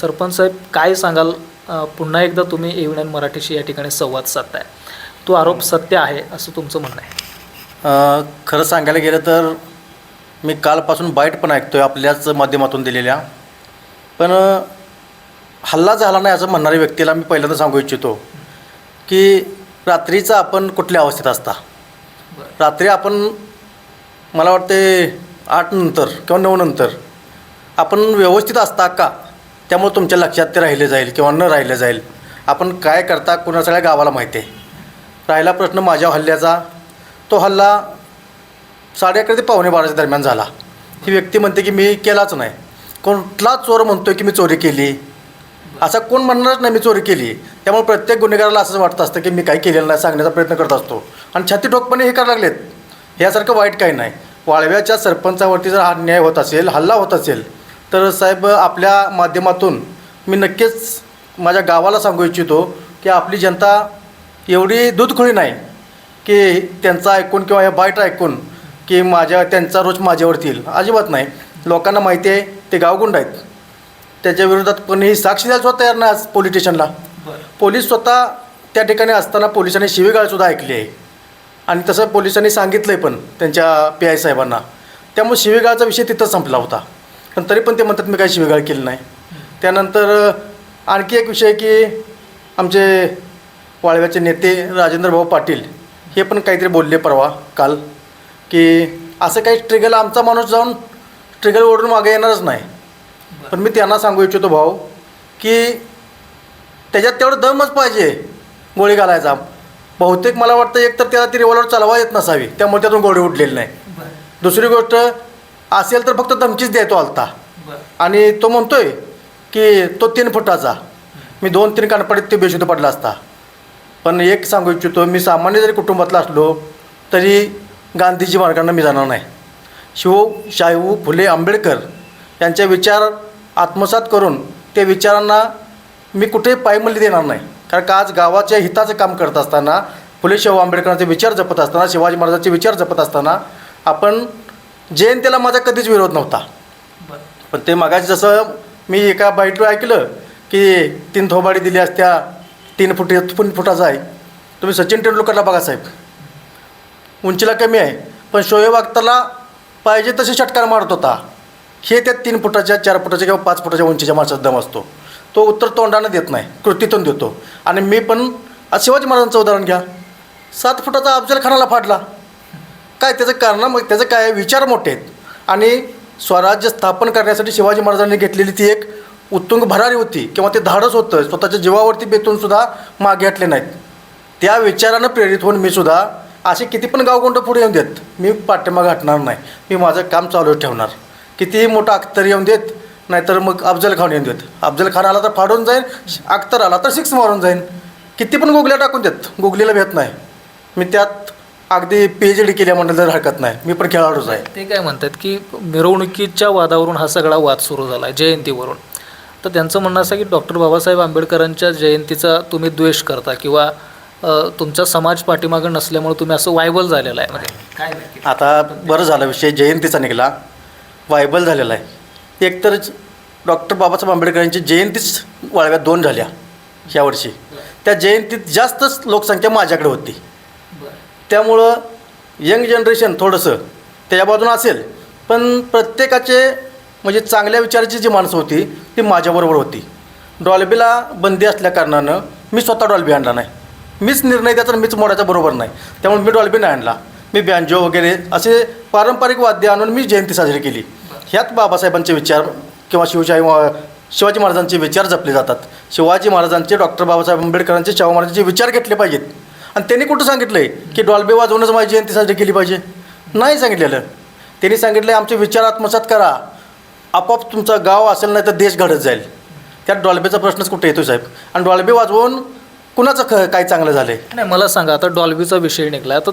सरपंच साहेब काय सांगाल? पुन्हा एकदा तुम्ही AV9 मराठीशी या ठिकाणी संवाद साधताय, तो आरोप सत्य आहे असं तुमचं म्हणणं आहे? खरं सांगायला गेलं तर मी कालपासून बाईट पण ऐकतो आहे आपल्याच माध्यमातून दिलेल्या, पण हल्ला झाला नाही असं म्हणणाऱ्या व्यक्तीला मी पहिल्यांदा सांगू इच्छितो की रात्रीचा आपण कुठल्या अवस्थेत असता. रात्री आपण मला वाटते 8 नंतर किंवा 9 नंतर आपण व्यवस्थित असता का? त्यामुळे तुमच्या लक्षात ते राहिले जाईल किंवा न राहिलं जाईल. आपण काय करता कुणा सगळ्या गावाला माहिती आहे. राहिला प्रश्न माझ्या हल्ल्याचा, तो हल्ला 11:30 ते 11:45 दरम्यान झाला. ही व्यक्ती म्हणते की मी केलाच नाही. कुठला चोर म्हणतो आहे की मी चोरी केली? असा कोण म्हणणारच नाही मी चोरी केली. त्यामुळे प्रत्येक गुन्हेगाराला असंच वाटतं असतं की मी काही केलेलं नाही सांगण्याचा प्रयत्न करत असतो आणि छाती ठोकपणे हे करायला लागलेत. ह्यासारखं वाईट काही नाही. वाळव्याच्या सरपंचावरती जर हा अन्याय होत असेल, हल्ला होत असेल, तर साहेब आपल्या माध्यमातून मी नक्कीच माझ्या गावाला सांगू इच्छितो की आपली जनता एवढी दूधखोळी नाही की त्यांचं ऐकून किंवा या बाईट ऐकून की त्यांचा रोज माझ्यावरती येईल. अजिबात नाही. लोकांना माहिती आहे ते गावगुंड आहेत. त्याच्या विरोधात कोणीही साक्ष द्यायला सुद्धा तयार नाही. आज पोलीस स्टेशनला पोलीस स्वतः त्या ठिकाणी असताना पोलिसांनी शिवीगाळसुद्धा ऐकली आहे आणि तसं पोलिसांनी सांगितलं आहे पण त्यांच्या PI साहेबांना. त्यामुळे शिवीगाळचा विषय तिथंच संपला होता. पण तरी पण ते म्हणतात मी काही शिवीगाळ केली नाही. त्यानंतर आणखी एक विषय की आमचे वाळव्याचे नेते राजेंद्र भाऊ पाटील हे पण काहीतरी बोलले परवा काल की असं काही ट्रिगल आमचा माणूस जाऊन ट्रिगल ओढून मागे येणारच नाही. पण मी त्यांना सांगू इच्छितो भाऊ की त्याच्यात तेवढं दमच पाहिजे गोळी घालायचा. बहुतेक मला वाटतं एक तर त्याला ती रिव्हॉल्वर चालवा येत नसावी, त्यामुळे त्यातून गोळी उडलेली नाही. दुसरी गोष्ट असेल तर फक्त धमकीच द्यायचो आलता आणि तो म्हणतोय की तो 3 फुटाचा, मी 2-3 कानपडीत ते बेशुद्ध पडला असता. पण एक सांगू इच्छितो, मी सामान्य जरी कुटुंबातला असलो तरी गांधीजी मार्गांना मी जाणार नाही. शाहू फुले आंबेडकर यांचे विचार आत्मसात करून ते विचारांना मी कुठेही पायमल्ली देणार नाही. कारण का आज गावाच्या हिताचं काम करत असताना, फुले शाहू आंबेडकरांचे विचार जपत असताना, शिवाजी महाराजांचे विचार जपत असताना आपण जयंतीला माझा कधीच विरोध नव्हता. पण ते मगाशी जसं मी एका बाईटवर ऐकलं की 3 थोबाडी दिली असत्या, 3 फुटाचा आहे. तुम्ही सचिन तेंडुलकरला बघा साहेब, उंचीला कमी आहे पण शोएब अख्तरला पाहिजे तसे षटकार मारत होता. हे त्या 3 फुटाच्या 4 फुटाच्या किंवा 5 फुटाच्या उंचीच्या माणसाचा दम असतो. तो उत्तर तोंडानं देत नाही, कृतीतून देतो. आणि मी पण आज शिवाजी महाराजांचं उदाहरण घ्या, 7 फुटाचा अफजल खानाला फाडला. काय त्याचं कारण? मग त्याचं काय विचार मोठे आहेत. आणि स्वराज्य स्थापन करण्यासाठी शिवाजी महाराजांनी घेतलेली ती एक उत्तुंग भरारी होती किंवा ते धाडस होतं. स्वतःच्या जीवावरती बेतूनसुद्धा मागे हटले नाहीत. त्या विचारानं प्रेरित होऊन मी सुद्धा असे किती पण गावगुंड पुढे येऊन देत, मी पाठीमागं हटणार नाही. मी माझं काम चालू ठेवणार. कितीही मोठा अख्तर येऊन देत, नाहीतर मग अफजल खान येऊन देत. अफजल खान आला तर फाडून जाईन, अख्तर आला तर 6 मारून जाईन. किती पण गुगल्या टाकून देत, गुगलीला भेट नाही. मी त्यात अगदी PhD केल्या म्हटलं तर हरकत नाही. मी पण खेळाडूच आहे. ते काय म्हणतात की मिरवणुकीच्या वादावरून हा सगळा वाद सुरू झाला आहे, जयंतीवरून. तर त्यांचं म्हणणं असं की डॉक्टर बाबासाहेब आंबेडकरांच्या जयंतीचा तुम्ही द्वेष करता किंवा तुमचा समाज पाठीमागं नसल्यामुळे तुम्ही असं वायबल झालेलं आहे. म्हणजे काय आता बरं झालं विषय जयंतीचा निघाला, वायबल झालेला आहे. एकतर डॉक्टर बाबासाहेब आंबेडकरांची जयंतीच वाळव्यात 2 झाल्या ह्या वर्षी. त्या जयंतीत जास्तच लोकसंख्या माझ्याकडे होती. त्यामुळं यंग जनरेशन थोडंसं त्याच्या बाजूनं असेल, पण प्रत्येकाचे म्हणजे चांगल्या विचाराची जी माणसं होती ती माझ्याबरोबर होती. डॉल्बीला बंदी असल्या कारणानं मी स्वतः डॉल्बी आणला नाही. मीच निर्णय द्यायचा, मीच मोडायचा बरोबर नाही. त्यामुळे मी डॉल्बी नाही आणला. मी बँजो वगैरे असे पारंपरिक वाद्य आणून मी जयंती साजरी केली. ह्यात बाबासाहेबांचे विचार किंवा शिवाजी महाराजांचे विचार जपले जातात. शिवाजी महाराजांचे, डॉक्टर बाबासाहेब आंबेडकरांचे, शाहू महाराजांचे विचार घेतले पाहिजेत. आणि त्यांनी कुठं सांगितलं आहे की डॉल्बी वाजवूनच माझी जयंती साजरी केली पाहिजे? नाही सांगितलेलं. त्यांनी सांगितलं आहे आमचे विचार आत्मसात करा, आपोआप तुमचं गाव असेल नाही तर देश घडत जाईल. त्यात डॉल्बीचा प्रश्नच कुठे येतो साहेब? आणि डॉल्बी वाजवून कुणाचं काय चांगलं झालं आहे? नाही, मला सांगा, आता डॉल्बीचा विषय निघाला तर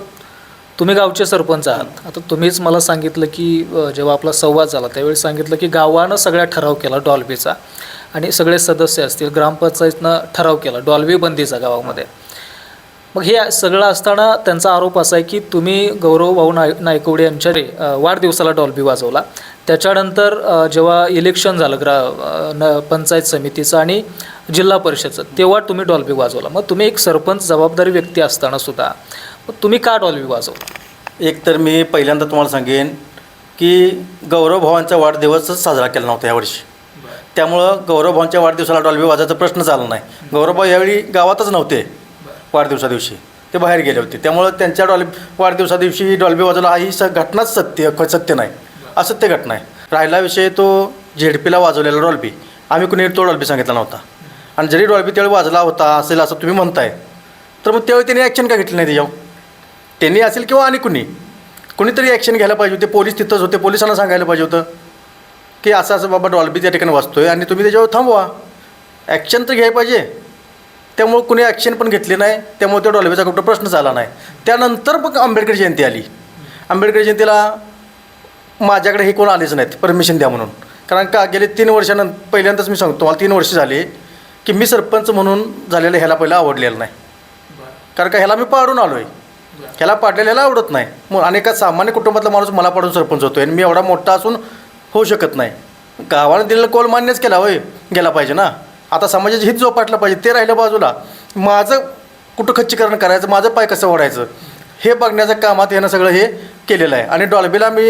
तुम्ही गावचे सरपंच आहात. आता तुम्हीच मला सांगितलं की जेव्हा आपला संवाद झाला त्यावेळी सांगितलं की गावानं सगळ्या ठराव केला डॉल्बीचा आणि सगळे सदस्य असतील ग्रामपंचायतनं ठराव केला डॉल्बी बंदीचा गावामध्ये. मग हे सगळं असताना त्यांचा आरोप असा आहे की तुम्ही गौरव भाऊ नायकवडे यांच्या वाढदिवसाला डॉल्बी वाजवला. त्याच्यानंतर जेव्हा इलेक्शन झालं पंचायत समितीचं आणि जिल्हा परिषदचं, तेव्हा तुम्ही डॉल्बी वाजवला. मग तुम्ही एक सरपंच जबाबदारी व्यक्ती असताना सुद्धा मग तुम्ही का डॉल्बी वाजवला? एक तर मी पहिल्यांदा तुम्हाला सांगेन की गौरवभावांचा वाढदिवसच साजरा केला नव्हता यावर्षी. त्यामुळं गौरवभावांच्या वाढदिवसाला डॉल्बी वाजायचा प्रश्नच आला नाही. गौरवभाऊ यावेळी गावातच नव्हते वाढदिवसा दिवशी, ते बाहेर गेले होते. त्यामुळं त्यांच्या वाढदिवसा दिवशी डॉल्बी वाजवला ही घटनाच सत्य नाही, असत्य घटना आहे. राहिला विषय तो झेडपीला वाजवलेला डॉल्बी, आम्ही कुणी तो डॉल्बी सांगितला नव्हता. आणि जरी डॉल्बी त्यावेळी वाजला होता असेल असं तुम्ही म्हणताय, तर मग त्यावेळी त्यांनी ॲक्शन का घेतली नाही त्याच्यावर? त्यांनी असेल किंवा आणि कुणीतरी ॲक्शन घ्यायला पाहिजे होते. पोलीस तिथंच होते, पोलिसांना सांगायला पाहिजे होतं की असं असं बाबा डॉल्बी त्या ठिकाणी वाजतोय आणि तुम्ही त्याच्यावर थांबवा, ॲक्शन तर घ्यायला पाहिजे. त्यामुळे कुणी ॲक्शन पण घेतली नाही. त्यामुळे त्या डॉल्बीचा कुठं प्रश्नच आला नाही. त्यानंतर मग आंबेडकर जयंती आली. आंबेडकर जयंतीला माझ्याकडे हे कोण आलेच नाहीत परमिशन द्या म्हणून. कारण का गेले 3 वर्षानंतर पहिल्यांदाच मी सांगतो, मला 3 वर्ष झाले की मी सरपंच म्हणून झालेलं ह्याला पहिलं आवडलेलं नाही. कारण का ह्याला मी पाडून आलो आहे, ह्याला पाडलेल्याला आवडत नाही. मग अनेका सामान्य कुटुंबातला माणूस मला पाडून सरपंच होतो आहे आणि मी एवढा मोठा असून होऊ शकत नाही. गावाने दिलेलं कौल मान्यच केला गेला पाहिजे ना. आता समाजाचे हित जोपासलं पाहिजे, ते राहिलं बाजूला. माझं कुठं खच्चीकरण करायचं, माझं पाय कसं ओढायचं हे बघण्याच्या कामात यानं सगळं हे केलेलं आहे. आणि डॉल्बीला मी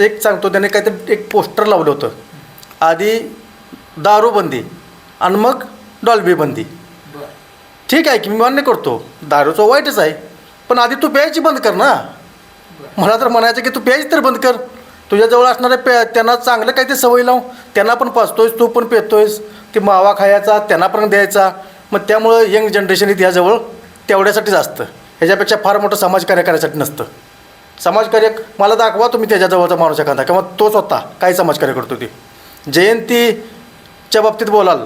एक सांगतो, त्याने काहीतरी एक पोस्टर लावलं होतं, आधी दारूबंदी आणि मग डॉल्बी बंदी. ठीक आहे की मी मान्य करतो, दारूचं वाईटच आहे, पण आधी तू प्यायची बंद कर ना. मला तर म्हणायचं की तू प्यायची तर बंद कर. तुझ्याजवळ असणाऱ्या त्यांना चांगलं काही ते सवय लाव. त्यांना पण पाचतोयस, तू पण पेतोयस, ते मावा खायचा त्यांना पण द्यायचा. मग त्यामुळं यंग जनरेशन याजवळ तेवढ्यासाठीच असतं, ह्याच्यापेक्षा फार मोठं समाजकार्य करायसाठी नसतं. समाजकार्य मला दाखवा तुम्ही त्याच्याजवळचा माणूस एखादा, किंवा तो स्वतः काही समाजकार्य करतो. ते जयंतीच्या बाबतीत बोलाल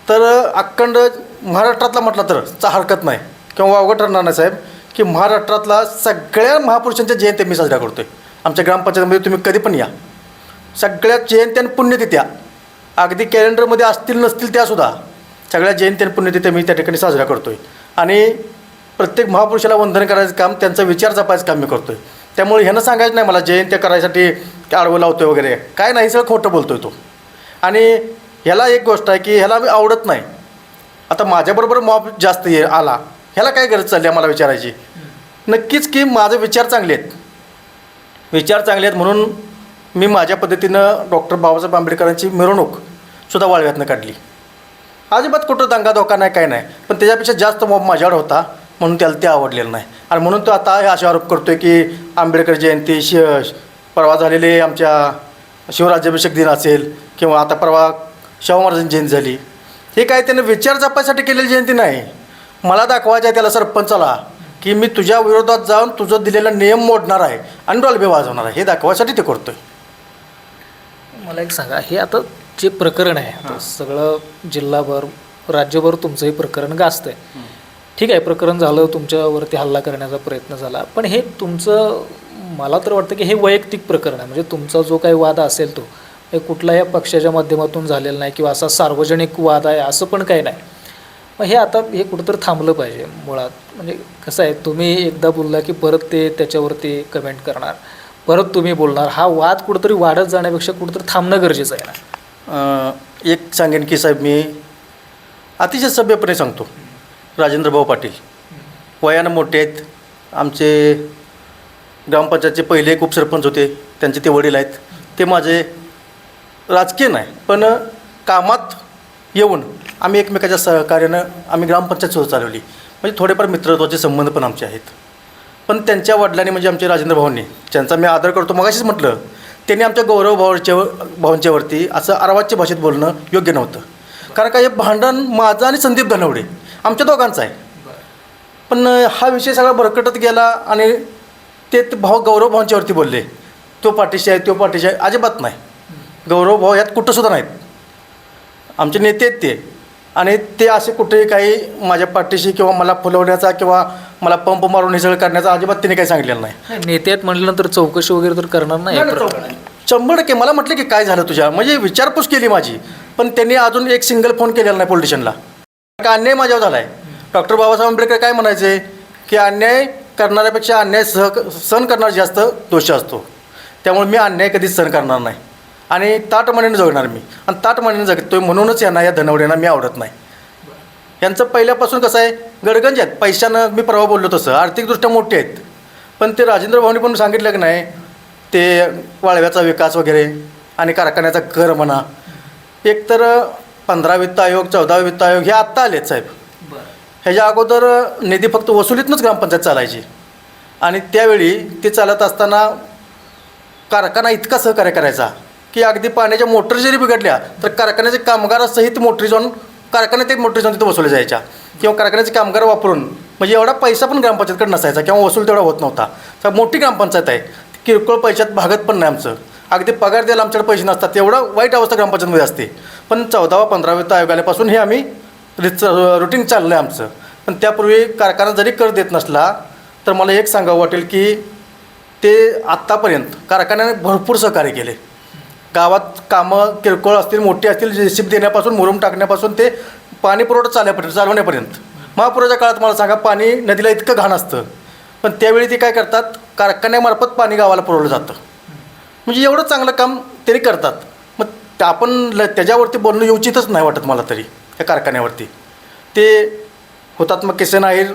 तर अखंड महाराष्ट्रातला म्हटलं तर हरकत नाही किंवा अवघड ठरणार नाही साहेब, की महाराष्ट्रातला सगळ्या महापुरुषांच्या जयंत्या मी साजऱ्या करतो आहे. आमच्या ग्रामपंचायतीमध्ये तुम्ही कधी पण या, सगळ्या जयंत्या आणि पुण्यतिथ्या अगदी कॅलेंडरमध्ये असतील नसतील त्यासुद्धा सगळ्या जयंती आणि पुण्यतिथ्या मी त्या ठिकाणी साजरा करतो आहे. आणि प्रत्येक महापुरुषाला वंदन करायचं काम, त्यांचा विचार जपायचं काम मी करतो आहे. त्यामुळे ह्यानं सांगायचं नाही मला जयंत्या करायसाठी आडवं लावतो आहे वगैरे, काय नाही, सगळं खोटं बोलतो आहे तो. आणि ह्याला एक गोष्ट आहे की ह्याला आवडत नाही. आता माझ्याबरोबर मॉब जास्त आला, ह्याला काय गरज चालली आहे मला विचारायची? नक्कीच की माझे विचार चांगले आहेत, विचार चांगले आहेत म्हणून मी माझ्या पद्धतीनं डॉक्टर बाबासाहेब आंबेडकरांची मिरवणूकसुद्धा वाळव्यातनं काढली. अजिबात कुठं दंगा धोका नाही, काय नाही, पण त्याच्यापेक्षा जास्त मॉब माझ्यावर होता म्हणून त्याला ते आवडलेलं नाही. आणि म्हणून तो आता हे असे आरोप करतो आहे की आंबेडकर जयंती परवा झालेले आमच्या शिवराज्याभिषेक दिन असेल किंवा आता परवा शाहू महाराजांची जयंती झाली, हे काय त्याने विचार जपायसाठी केलेली जयंती नाही. मला दाखवायचं आहे त्याला सरपंचाला की मी तुझ्या विरोधात जाऊन तुझं दिलेला नियम मोडणार आहे आणि डॉल्बी वाजवणार आहे, हे दाखवायसाठी ते करतो आहे. मला एक सांगा, हे आता जे प्रकरण आहे आता सगळं जिल्हाभर राज्यभर तुमचं हे प्रकरण गाजतं आहे. ठीक आहे, प्रकरण झालं, तुमच्यावरती हल्ला करण्याचा प्रयत्न झाला, पण हे तुमचं, मला तर वाटतं की हे वैयक्तिक प्रकरण आहे. म्हणजे तुमचा जो काही वाद असेल तो हे कुठल्याही पक्षाच्या माध्यमातून झालेला नाही किंवा असा सार्वजनिक वाद आहे असं पण काही नाही. मग हे आता हे कुठंतरी थांबलं पाहिजे मुळात. म्हणजे कसं आहे, तुम्ही एकदा बोलला की परत ते त्याच्यावरती कमेंट करणार, परत तुम्ही बोलणार, हा वाद कुठंतरी वाढत जाण्यापेक्षा कुठंतरी थांबणं गरजेचं आहे ना. एक सांगेन की साहेब, मी अतिशय सभ्यपणे सांगतो, राजेंद्रभाऊ पाटील वयानं मोठे आहेत, आमचे ग्रामपंचायतचे पहिले उपसरपंच होते, त्यांचे ते वडील आहेत. ते माझे राजकीय नाही पण कामात येऊन आम्ही एकमेकाच्या सहकार्यानं आम्ही ग्रामपंचायत सुद्धा चालवली. म्हणजे थोडेफार मित्रत्वाचे संबंध पण आमचे आहेत. पण त्यांच्या वडिलांनी म्हणजे आमच्या राजेंद्र भाऊंनी, ज्यांचा मी आदर करतो, मगाशीच म्हटलं, त्यांनी आमच्या गौरव भाऊंच्यावरती असं अर्वाच्य भाषेत बोलणं योग्य नव्हतं. कारण का हे भांडण माझं आणि संदीप धनवडे आमच्या दोघांचं आहे. पण हा विषय सगळा भरकटत गेला आणि ते गौरव भाऊंच्यावरती बोलले, तो पाठीशी आहे, तो पाठीशी आहे. अजिबात नाही, गौरव भाऊ यात कुठंसुद्धा नाहीत, आमचे नेते आहेत ते. आणि ते असे कुठेही काही माझ्या पाठीशी किंवा मला फुलवण्याचा किंवा मला पंप मारून हे सगळं करण्याचा अजिबात त्यांनी काही सांगितलेलं नाही. नेते आहेत म्हटल्यानंतर चौकशी वगैरे तर करणार नाही. 100% मला म्हटलं की काय झालं तुझ्या, म्हणजे विचारपूस केली माझी, पण त्यांनी अजून एक सिंगल फोन केलेला नाही पॉलिटिशियनला. का अन्याय माझ्यावर झाला आहे. डॉक्टर बाबासाहेब आंबेडकर काय म्हणायचे की अन्याय करणाऱ्यापेक्षा अन्याय सहन करणारा जास्त दोषी असतो. त्यामुळे मी अन्याय कधीच सहन करणार नाही आणि ताटमानेने जगणार मी. आणि ताटमानेने जगतोय म्हणूनच यांना, या धनवड्यांना मी आवडत नाही. यांचं पहिल्यापासून कसं आहे, गडगंज आहेत. पैशानं मी परवा बोललो तसं आर्थिकदृष्ट्या मोठे आहेत. पण ते राजेंद्र भाऊनी पण सांगितलं की नाही, ते वाळव्याचा विकास वगैरे आणि कारखान्याचा कर म्हणा, एकतर 15 वित्त आयोग, 14 वित्त आयोग हे आत्ता आलेत साहेब. ह्याच्या अगोदर निधी फक्त वसुलीतूनच ग्रामपंचायत चालायची. आणि त्यावेळी ते चालत असताना कारखाना इतका सहकार्य करायचा की अगदी पाण्याच्या मोटर जरी बिघडल्या तर कारखान्याचे कामगारासहित मोटरी जाऊन, कारखान्यात एक मोटरी जाऊन तिथं बसवल्या जायच्या किंवा कारखान्याचे कामगार वापरून. म्हणजे एवढा पैसा पण ग्रामपंचायतकडे नसायचा किंवा वसूल तेवढा होत नव्हता. तर मोठी ग्रामपंचायत आहे, किरकोळ पैशात भागत पण नाही आमचं. अगदी पगार द्यायला आमच्याकडे पैसे नसतात, एवढं वाईट अवस्था ग्रामपंचायतमध्ये असते. पण 14वा 15वा वित्त आयोग आल्यापासून हे आम्ही रुटीन चाललं आहे आमचं. पण त्यापूर्वी कारखाना जरी कर देत नसला तर मला एक सांगावं वाटेल की ते आत्तापर्यंत कारखान्याने भरपूर सहकार्य केले. गावात कामं किरकोळ असतील मोठी असतील, जेसीबी देण्यापासून, मुरुम टाकण्यापासून ते पाणी पुरवठा चालवण्यापर्यंत. महापुराच्या काळात मला सांगा, पाणी नदीला इतकं घाण असतं, पण त्यावेळी ते काय करतात, कारखान्यामार्फत पाणी गावाला पुरवलं जातं. म्हणजे एवढं चांगलं काम तरी करतात. मग आपण त्याच्यावरती बोलणं उचितच नाही वाटत मला तरी. त्या कारखान्यावरती ते हुतात्मा किसन आहेर,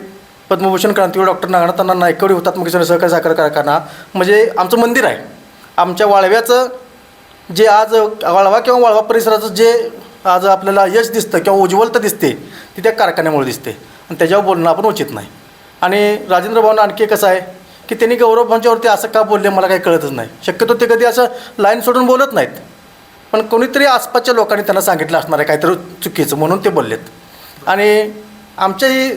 पद्मभूषण क्रांतीवीर डॉक्टर नागनाथांना नायकवडी हुतात्मा किसन सहकारी साखर कारखाना म्हणजे आमचं मंदिर आहे. आमच्या वाळव्याचं जे आज वाळवा किंवा वाळवा परिसराचं जे आज आपल्याला यश दिसतं किंवा उज्ज्वलता दिसते ती त्या कारखान्यामुळे दिसते. आणि त्याच्यावर बोलणं आपण उचित नाही. आणि राजेंद्र भाऊंना आणखी कसं आहे की त्यांनी गौरव भाऊंच्यावरती असं का बोलले मला काही कळतच नाही. शक्यतो ते कधी असं लाईन सोडून बोलत नाहीत, पण कोणीतरी आसपासच्या लोकांनी त्यांना सांगितलं असणार आहे काहीतरी चुकीचं म्हणून ते बोललेत. आणि आमच्याही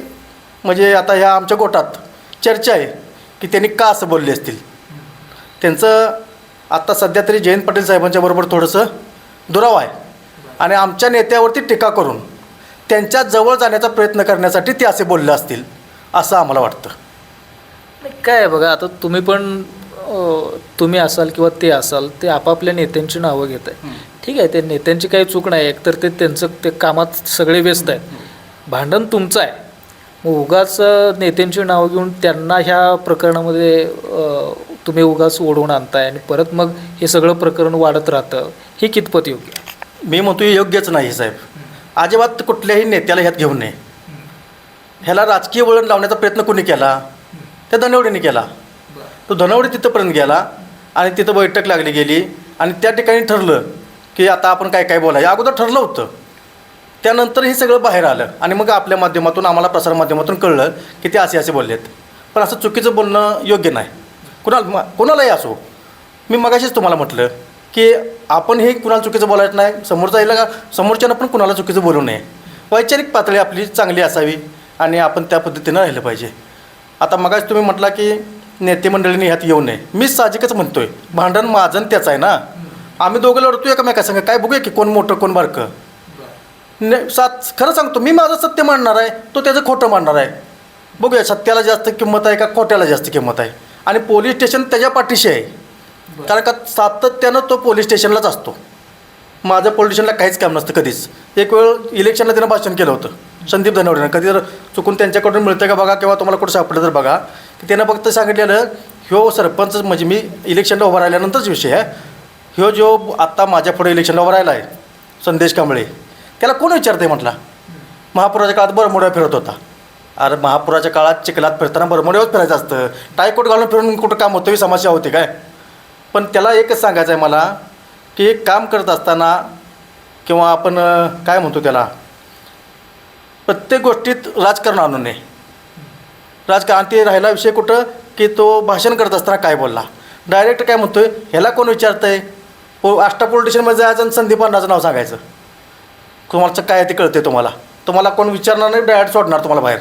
म्हणजे आता ह्या आमच्या गोटात चर्चा आहे की त्यांनी का असं बोलले असतील. त्यांचं आत्ता सध्या तरी जयंत पाटील साहेबांच्या बरोबर थोडंसं दुरावा आहे आणि आमच्या नेत्यावरती टीका करून त्यांच्या जवळ जाण्याचा प्रयत्न करण्यासाठी ते असे बोलले असतील असं आम्हाला वाटतं. काय आहे बघा, आता तुम्ही पण तुम्ही असाल किंवा ते असाल, ते आपापल्या नेत्यांची नावं घेत आहे. ठीक आहे, ते नेत्यांची काही चूक नाही. एकतर ते त्यांचं ते कामात सगळे व्यस्त आहेत. भांडण तुमचं आहे. मग उगाच नेत्यांची नावं घेऊन त्यांना ह्या प्रकरणामध्ये तुम्ही उगाच ओढवून आणताय आणि परत मग हे सगळं प्रकरण वाढत राहतं. हे कितपत योग्य? मी म्हणतो योग्यच नाही साहेब. अजिबात कुठल्याही नेत्याला ह्यात घेऊन नये. ह्याला राजकीय वळण लावण्याचा प्रयत्न कोणी केला? त्या धनवडेने केला. तो धनवडे तिथंपर्यंत गेला आणि तिथं बैठक लागली गेली आणि त्या ठिकाणी ठरलं की आता आपण काय काय बोलायचं. अगोदर ठरलं होतं, त्यानंतर हे सगळं बाहेर आलं आणि मग आपल्या माध्यमातून आम्हाला प्रसारमाध्यमातून कळलं की ते असे बोललेत. पण असं चुकीचं बोलणं योग्य नाही. कोणालाही असो. मी मगाशीच तुम्हाला म्हटलं की आपण हे कुणाला चुकीचं बोलायचं नाही. समोरच्यानं पण कुणाला चुकीचं बोलू नये. वैचारिक पातळी आपली चांगली असावी आणि आपण त्या पद्धतीनं राहिलं पाहिजे. आता मगाच तुम्ही म्हटला की नेते मंडळींनी ह्यात येऊ नये. मी साहजिकच म्हणतोय, भांडण माझं त्याच आहे ना. आम्ही दोघं लढतोय एकमेकासंग. काय बघूया की कोण मोठं कोण बारकं. खरं सांगतो, मी माझं सत्य मांडणार आहे, तो त्याचं खोटं मांडणार आहे. बघूया सत्याला जास्त किंमत आहे का खोट्याला जास्त किंमत आहे. आणि पोलीस स्टेशन त्याच्या पाठीशी आहे, कारण का सातत्यानं तो पोलीस स्टेशनलाच असतो. माझं पोलीस स्टेशनला काहीच काम नसतं कधीच. एक वेळ इलेक्शनला त्यानं भाषण केलं होतं संदीप धनवडेनं. कधी जर चुकून त्यांच्याकडून मिळतं का बघा किंवा तुम्हाला कुठं सापडलं तर बघा, की त्यानं फक्त सांगितलेलं ह्यो सरपंच म्हणजे मी इलेक्शनला उभा राहिल्यानंतरच विषय आहे. ह्यो जो आत्ता माझ्या पुढे इलेक्शनला उभा राहिला आहे संदेश कांबळे, त्याला कोण विचारते म्हटला. महापुराच्या काळात बरमोड्या फिरत होता. अरे महापुराच्या काळात चिखलात फिरताना बरमोड्यावर फिरायचं असतं. टायकोट घालून फिरून कुठं काम होतं, ही समस्या होती काय. पण त्याला एकच सांगायचं आहे मला की काम करत असताना किंवा आपण काय म्हणतो त्याला, प्रत्येक गोष्टीत राजकारण आणू नये. राजकारण ते राहिला विषय कुठं की तो भाषण करत असताना काय बोलला. डायरेक्ट काय म्हणतोय, ह्याला कोण विचारतं आहे. आष्टा पोलीस स्टेशनमध्ये जायचं आणि संदीप अण्णाचं नाव सांगायचं. तुम्हाला काय ते कळते, तुम्हाला कोण विचारणार नाही, डायरेक्ट सोडणार तुम्हाला बाहेर.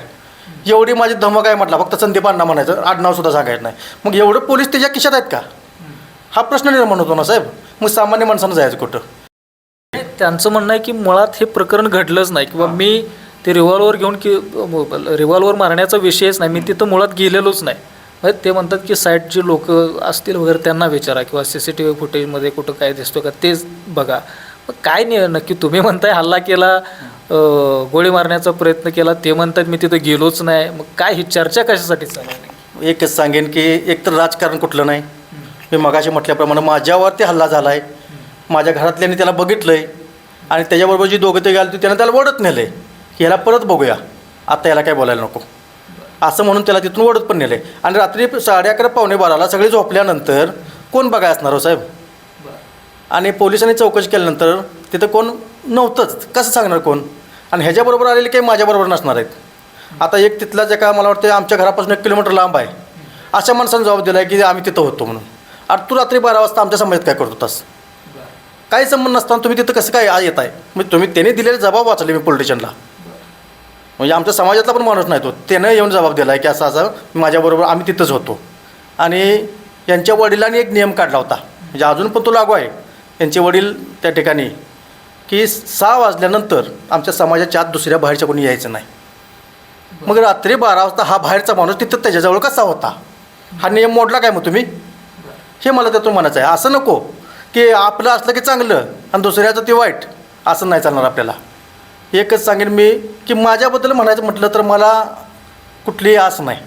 एवढी माझी धमक आहे म्हटला. फक्त संदीप अण्णा म्हणायचं, आडनावसुद्धा सांगायचं नाही. मग एवढं पोलीस त्याच्या खिशात आहेत का, हा प्रश्न निर्माण होतो ना साहेब. मग सामान्य माणसानं जायचं कुठं. त्यांचं म्हणणं आहे की मुळात हे प्रकरण घडलंच नाही किंवा मी ते रिव्हॉल्वर घेऊन की रिव्हॉल्वर मारण्याचा विषयच नाही, मी तिथं मुळात गेलेलोच नाही. म्हणजे ते म्हणतात की साईडचे लोक असतील वगैरे त्यांना विचारा किंवा CCTV फुटेजमध्ये कुठं काय दिसतो का तेच बघा. मग काय नाही नक्की तुम्ही म्हणताय हल्ला केला गोळी मारण्याचा प्रयत्न केला, ते म्हणतात मी तिथं गेलोच नाही. मग काय ही चर्चा कशासाठी चालू आहे? एकच सांगेन की एकतर राजकारण कुठलं नाही. मी मगाशी म्हटल्याप्रमाणे माझ्यावरती हल्ला झाला आहे. माझ्या घरातल्यांनी त्याला बघितलं आहे आणि त्याच्याबरोबर जी दोघं ते गेले त्यानं त्याला ओढत नेलं आहे की ह्याला परत बघूया, आता याला काय बोलायला नको असं म्हणून त्याला तिथून ओढत पण नेलं आहे. आणि रात्री 11:30 पावणे 12ला सगळे झोपल्यानंतर कोण बघाय असणार हो साहेब? आणि पोलिसांनी चौकशी केल्यानंतर तिथं कोण नव्हतंच, कसं सांगणार कोण? आणि ह्याच्याबरोबर आलेले काही माझ्याबरोबर नसणार आहेत. आता एक तिथलाच एका मला वाटतं आमच्या घरापासून 1 किलोमीटर लांब आहे, अशा माणसानं जबाब दिला आहे की आम्ही तिथं होतो म्हणून. अरे तू रात्री 12 वाजता आमच्या समाजात काय करत होतास? काही संबंध नसताना तुम्ही तिथं कसं काय येत आहे? म्हणजे तुम्ही त्यांनी दिलेले जबाब वाचले मी पोलीस स्टेशनला. म्हणजे आमच्या समाजातला पण माणूस नाही तो, त्यानं येऊन जबाब दिला आहे की असं असं माझ्याबरोबर आम्ही तिथंच होतो. आणि यांच्या वडिलांनी एक नियम काढला होता, म्हणजे अजून पण तो लागू आहे. यांचे वडील त्या ठिकाणी की 6 वाजल्यानंतर आमच्या समाजाच्या आत दुसऱ्या बाहेरच्या कोणी यायचं नाही. मग रात्री 12 वाजता हा बाहेरचा माणूस तिथं त्याच्याजवळ कसा होता? हा नियम मोडला काय मग तुम्ही? हे मला त्यातून म्हणायचं आहे. असं नको की आपलं असलं की चांगलं आणि दुसऱ्याचं ते वाईट, असं नाही चालणार आपल्याला. एकच सांगेन मी की माझ्याबद्दल म्हणायचं म्हटलं तर मला कुठलीही आस नाही.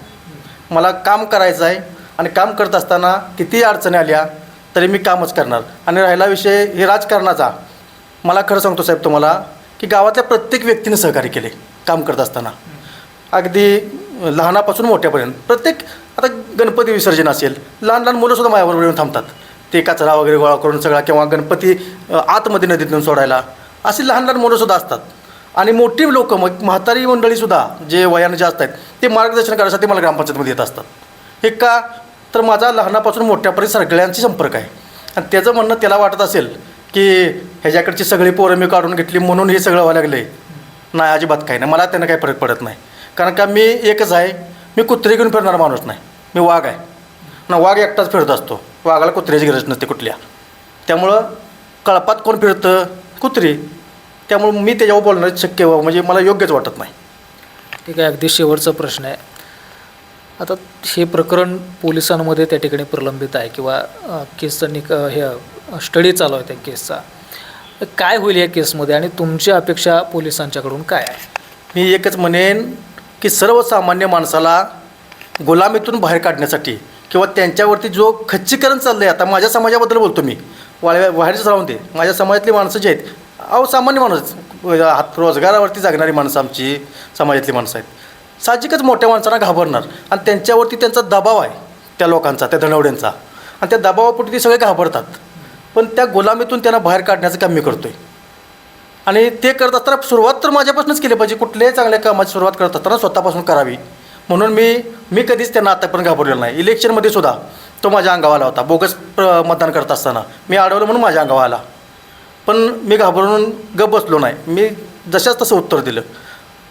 मला काम करायचं आहे आणि काम करत असताना कितीही अडचणी आल्या तरी मी कामच करणार. आणि राहिला विषय हे राजकारणाचा, मला खरं सांगतो साहेब तुम्हाला की गावातल्या प्रत्येक व्यक्तीने सहकार्य केले काम करत असताना, अगदी लहानापासून मोठ्यापर्यंत. प्रत्येक आता गणपती विसर्जन असेल, लहान लहान मुलंसुद्धा माझ्याबरोबर येऊन थांबतात, ते कचरा वगैरे गोळा करून सगळा, किंवा गणपती आतमध्ये नदीत नेऊन सोडायला, अशी लहान लहान मुलंसुद्धा असतात. आणि मोठी लोकं, मग म्हातारी मंडळीसुद्धा जे वयाने जास्त आहेत, ते मार्गदर्शन करण्यासाठी मला ग्रामपंचायतमध्ये येत असतात. हे का तर माझा लहानापासून मोठ्यापर्यंत सगळ्यांशी संपर्क आहे. आणि त्याचं म्हणणं त्याला वाटत असेल की ह्याच्याकडची सगळी पोरं मी काढून घेतली म्हणून हे सगळं व्हायला लागलं आहे. नाही, अजिबात काही नाही. मला त्यांना काही फरक पडत नाही. कारण का मी एकच आहे, मी कुत्रे घेऊन फिरणारा माणूस नाही, मी वाघ आहे ना. वाघ एकटाच फिरत असतो, वाघाला कुत्र्याची गरज नसते कुठल्या. त्यामुळं कळपात कोण फिरतं? कुत्री. त्यामुळं मी त्याच्यावर बोलणं शक्य म्हणजे मला योग्यच वाटत नाही. ठीक आहे, अगदी शेवटचा प्रश्न आहे. आता हे प्रकरण पोलिसांमध्ये त्या ठिकाणी प्रलंबित आहे किंवा केसचा हे स्टडी चालू आहे त्या केसचा. काय होईल या केसमध्ये आणि तुमची अपेक्षा पोलिसांच्याकडून काय आहे? मी एकच म्हणेन की सर्वसामान्य माणसाला गुलामीतून बाहेर काढण्यासाठी किंवा त्यांच्यावरती जो खच्चीकरण चाललं आहे, आता माझ्या समाजाबद्दल बोलतो मी, बाहेरच राहून दे, माझ्या समाजातली माणसं जी आहेत, अहो सामान्य माणूस, रोजगारावरती जगणारी माणसं आमची समाजातली माणसं आहेत, साहजिकच मोठ्या माणसांना घाबरणार. आणि त्यांच्यावरती त्यांचा दबाव आहे, त्या लोकांचा, त्या धनवड्यांचा, आणि त्या दबावापोटी ते सगळे घाबरतात. पण त्या गुलामीतून त्यांना बाहेर काढण्याचं काम मी करतो आहे. आणि ते करत असताना सुरुवात तर माझ्यापासूनच केली पाहिजे. कुठल्याही चांगल्या कामाची सुरुवात करत असताना स्वतःपासून करावी. म्हणून मी कधीच त्यांना आतापर्यंत घाबरलेलं नाही. इलेक्शनमध्ये सुद्धा तो माझ्या अंगावर आला होता. बोगस मतदान करत असताना मी अडवलं म्हणून माझ्या अंगावर आला. पण मी घाबरून गप बसलो नाही, मी जशाच तसं उत्तर दिलं.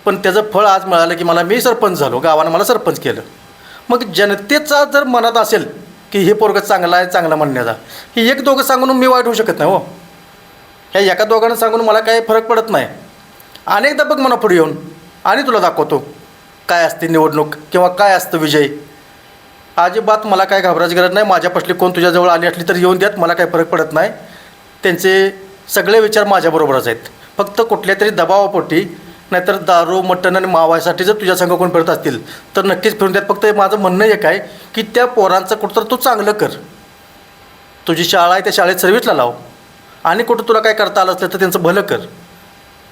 पण त्याचं फळ आज मिळालं की मी सरपंच झालो, गावानं मला सरपंच केलं. मग जनतेचा जर मनात असेल की हे पोरगं चांगलं आहे, चांगलं म्हणण्याचा, ही एक दोघं सांगून मी वाईट होऊ शकत नाही हो. ह्या एका दोघांना सांगून मला काही फरक पडत नाही. अनेकदा बघ म्हणा पुढे येऊन आणि तुला दाखवतो काय असते निवडणूक किंवा काय असतं विजय. अजिबात मला काय घाबरायची गरज नाही. माझ्यापासली कोण तुझ्याजवळ आली असली तर येऊन द्यात, मला काही फरक पडत नाही. त्यांचे सगळे विचार माझ्याबरोबरच आहेत. फक्त कुठल्या तरी दबावापोटी, नाहीतर दारू मटण आणि मावासाठी जर तुझ्या संघ कोण फिरत असतील तर नक्कीच फिरून द्यात. फक्त माझं म्हणणं एक आहे की त्या पोरांचं कुठं तर तू चांगलं कर. तुझी शाळा आहे त्या शाळेत सर्व्हिसला लाव, आणि कुठं तुला काय करता आलं असलं तर त्यांचं भलं कर.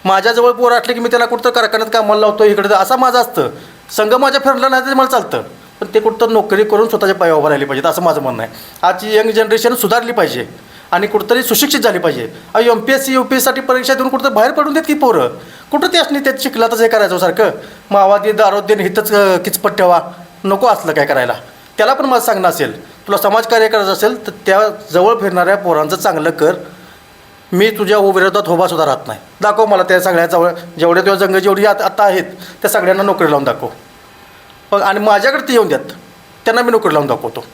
माझ्याजवळ पोरं असले की मी त्यांना कुठं कारखान्यात कामाला लावतो, इकडे असं माझं असतं. संघ माझ्या फिरला नाही तरी मला चालतं, पण ते कुठं नोकरी करून स्वतःच्या पायावर उभं राहिली पाहिजेत, असं माझं म्हणणं आहे. आजची यंग जनरेशन सुधारली पाहिजे आणि कुठंतरी सुशिक्षित झाली पाहिजे. MPSC UPSCसाठी परीक्षा देऊन कुठं बाहेर पडून देत की पोरं. कुठं ते असणे त्यात शिकला तर हे करायचं सारखं मावादी दारोद्दीन हिथंच किचपट ठेवा, नको असलं काय करायला. त्याला पण मला सांगणं असेल, तुला समाजकार्य करायचं असेल तर त्या जवळ फिरणाऱ्या पोरांचं चांगलं कर. मी तुझ्या विरोधात उभासुद्धा राहत नाही. दाखव मला त्या सगळ्याजवळ जेवढ्या तेव्हा जंग जेवढी आता आहेत त्या सगळ्यांना नोकरी लावून दाखव. पण आणि माझ्याकडे ते येऊन द्यात, त्यांना मी नोकरी लावून दाखवतो.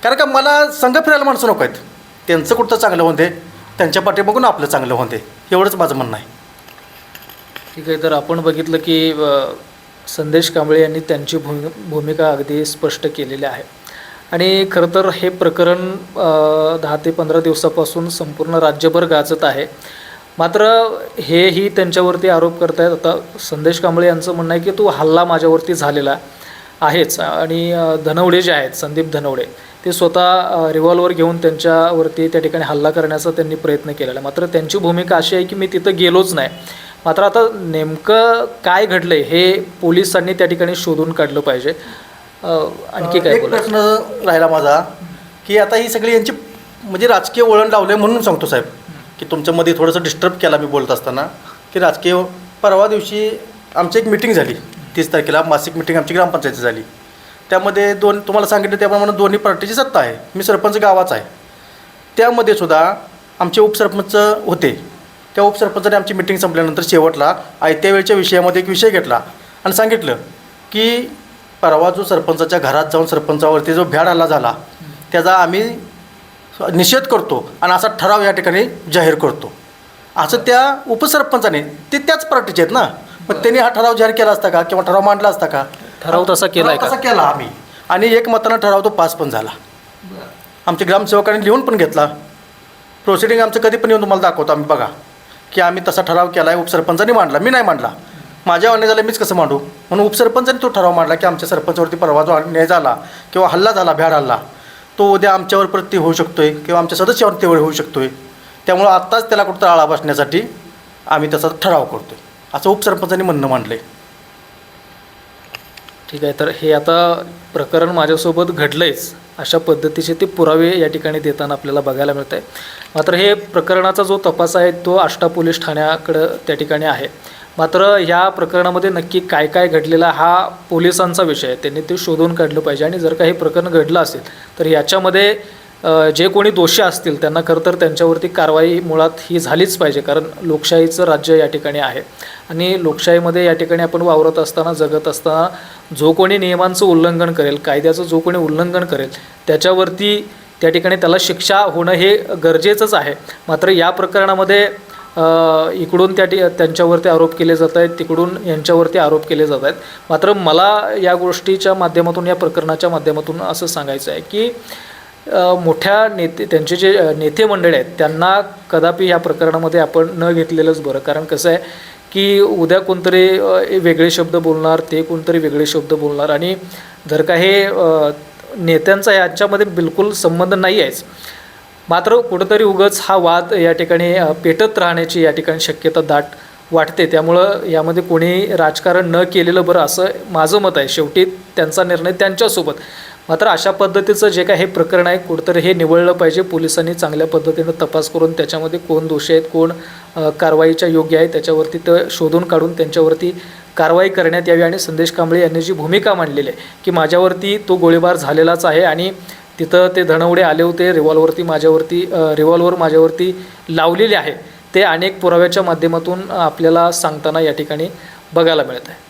कारण का मला संघ फिरायला माणसं नको आहेत. त्यांचं कुठं चांगलं होते, त्यांच्या पाठी बघून आपलं चांगलं होते, एवढंच माझं म्हणणं आहे. ठीक आहे, तर आपण बघितलं की संदेश कांबळे यांनी त्यांची भूमिका अगदी स्पष्ट केलेली आहे. आणि खरं तर हे प्रकरण 10 ते 15 दिवसापासून संपूर्ण राज्यभर गाजत आहे. मात्र हेही त्यांच्यावरती आरोप करतायत. आता संदेश कांबळे यांचं म्हणणं आहे की तो हल्ला माझ्यावरती झालेला आहेच आणि धनवडे जे आहेत, संदीप धनवडे, ते स्वतः रिव्हॉल्वर घेऊन त्यांच्यावरती त्या ठिकाणी हल्ला करण्याचा त्यांनी प्रयत्न केलेला. मात्र त्यांची भूमिका अशी आहे की मी तिथं गेलोच नाही. मात्र आता नेमकं काय घडलं आहे हे पोलिसांनी त्या ठिकाणी शोधून काढलं पाहिजे. आणखी काय एक बोलायचं? प्रश्न राहिला माझा की आता ही सगळी यांची म्हणजे राजकीय वळण लावलं आहे म्हणून सांगतो साहेब की तुमच्यामध्ये थोडंसं डिस्टर्ब केला मी बोलत असताना की राजकीय. परवा दिवशी आमची एक मिटिंग झाली 30 तारखेला, मासिक मिटिंग आमची ग्रामपंचायती झाली. त्यामध्ये तुम्हाला सांगितलं त्याप्रमाणे दोन्ही पार्टीची सत्ता आहे. मी सरपंच गावाचा आहे. त्यामध्ये सुद्धा आमचे उपसरपंच होते. त्या उपसरपंचाने आमची मिटिंग संपल्यानंतर शेवटला आयत्या वेळच्या विषयामध्ये एक विषय घेतला आणि सांगितलं की परवा जो सरपंचाच्या घरात जाऊन सरपंचावरती जो भ्याड हल्ला झाला त्याचा आम्ही निषेध करतो आणि असा ठराव या ठिकाणी जाहीर करतो. असं त्या उपसरपंचाने, ते त्याच पार्टीचे आहेत ना, मग त्यांनी हा ठराव जाहीर केला असता का किंवा ठराव मांडला असता का? ठराव तसा केला आहे का? तसा केला आम्ही आणि एकमतानं ठराव तो पास पण झाला. आमच्या ग्रामसेवकांनी लिहून पण घेतला. प्रोसिडिंग आमचं कधी पण येऊन तुम्हाला दाखवतो आम्ही, बघा की आम्ही तसा ठराव केला आहे. उपसरपंचांनी मांडला, मी नाही मांडला. माझ्या अन्याय झाला मीच कसं मांडू? म्हणून उपसरपंचांनी तो ठराव मांडला की आमच्या सरपंचावरती परवा जो अन्याय झाला किंवा हल्ला झाला, भ्याड हल्ला, तो उद्या आमच्यावर प्रति होऊ शकतो आहे किंवा आमच्या सदस्यावर तेवढे होऊ शकतो आहे. त्यामुळं आत्ताच त्याला कुठं आळा बसण्यासाठी आम्ही त्याचा ठराव करतो आहे, असं उपसरपंचांनी म्हणणं मांडलं आहे. ठीक आहे. तर हे आता प्रकरण माझ्यासोबत घडलंच अशा पद्धतीचे ते पुरावे या ठिकाणी देताना आपल्याला बघायला मिळत आहे. मात्र हे प्रकरणाचा जो तपास आहे तो आष्टा पोलीस ठाण्याकडं त्या ठिकाणी आहे. मात्र ह्या प्रकरणामध्ये नक्की काय काय घडलेला हा पोलिसांचा विषय आहे. त्यांनी ते शोधून काढलं पाहिजे आणि जर काही प्रकरण घडलं असेल तर याच्यामध्ये जे कोणी दोषी असतील त्यांना खरं तर त्यांच्यावरती कारवाई मुळात ही झालीच पाहिजे. कारण लोकशाहीचं राज्य या ठिकाणी आहे आणि लोकशाहीमध्ये या ठिकाणी आपण वावरत असताना, जगत असताना जो कोणी नियमांचं उल्लंघन करेल, कायद्याचं जो कोणी उल्लंघन करेल त्याच्यावरती त्या ठिकाणी त्याला शिक्षा होणं हे गरजेचंच आहे. मात्र या प्रकरणामध्ये इकडून त्यांच्यावरती आरोप केले जात आहेत, तिकडून यांच्यावरती आरोप केले जात आहेत. मात्र मला या गोष्टीच्या माध्यमातून, या प्रकरणाच्या माध्यमातून असं सांगायचं आहे की मोठ्या त्यांचे जे नेते मंडळी आहेत त्यांना कदापि या प्रकरणामध्ये आपण न घेतलेलंच बरं. कारण कसं आहे की उद्या कोणतरी वेगळे शब्द बोलणार, ते कोणतरी वेगळे शब्द बोलणार आणि जर का हे नेत्यांचा याच्यामध्ये बिलकुल संबंध नाही आहेच. मात्र कुठंतरी उगाच हा वाद या ठिकाणी पेटत राहण्याची या ठिकाणी शक्यता दाट वाटते. त्यामुळं यामध्ये कोणी राजकारण न केलेलं बरं असं माझं मत आहे. शेवटी त्यांचा निर्णय त्यांच्यासोबत. मात्र अशा पद्धतीचं जे काय हे प्रकरण आहे कुठंतरी हे निवळलं पाहिजे. पोलिसांनी चांगल्या पद्धतीनं तपास करून त्याच्यामध्ये कोण दोषी आहेत, कोण कारवाईच्या योग्य आहे त्याच्यावरती ते शोधून काढून त्यांच्यावरती कारवाई करण्यात यावी. आणि संदेश कांबळे यांनी जी भूमिका मांडलेली आहे की माझ्यावरती तो गोळीबार झालेलाच आहे आणि तिथं ते धनवडे आले होते, रिव्हॉल्वर माझ्यावरती लावलेले आहे, ते अनेक पुराव्याच्या माध्यमातून आपल्याला सांगताना या ठिकाणी बघायला मिळत आहे.